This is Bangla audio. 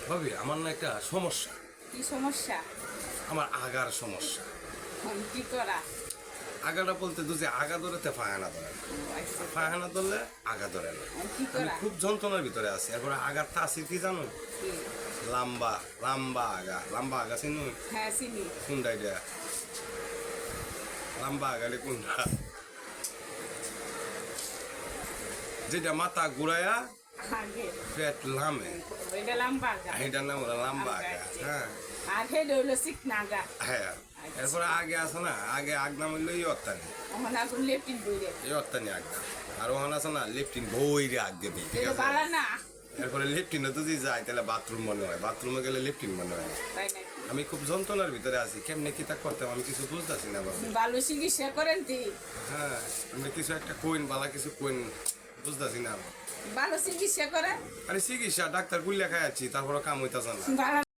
ভাবি আমার না একটা সমস্যা। কি সমস্যা? আমার আগার সমস্যা। কি করা? আগাটা বলতে যে আগা ধরেতে ফায়ানা ধরে না। ফায়ানা ধরলে আগা ধরে না। কি আমি করা? খুব যন্ত্রণার ভিতরে আছি। এরপরে আগার তাসির কি জানো? কি? লাম্বা লাম্বা আগা চিনো? হ্যাঁ চিনি। কোনটা এটা? লাম্বা আগালে কোনটা? যেটা মাথা ঘুরায়া আগে পেট লামে, ওইটা লম্বা আগা। এটার নাম হলো লাম্বা আগা। হ্যাঁ আর হেড হইলো চিকনা আগা। হ্যাঁ। এরপরে আগে আছে না, আগে আগ নাম হইলো ইয়ত্তানি। ওখানে আগুন লেপটিন বইরে। ইয়ত্তানি আগ নাম। আর ওখানে আছে না লেফটিন বইরে আগ দেবে, ঠিক এটা আছে? বাড়া না। এরপরে লেফটিনে যদি যায় তাহলে বাথরুম মনে হয়, বাথরুমে গেলে লেফটিন মনে হয়। তাই নাকি? আমি খুব যন্ত্রণার ভিতরে আছি, কেমনে কি তা করতাম আমি কিছু বুঝতেছি না বাবু। ভালো চিকিৎসা করেন তুই। হ্যাঁ, আমি কিছু একটা কইন, বালা কিছু কইন, বুঝতেছি না। ভালো চিকিৎসা করেন। আরে চিকিৎসা ডাক্তার গুলিয়া খাইয়াছি, তারপরে কাম হইতাছে না। ভালো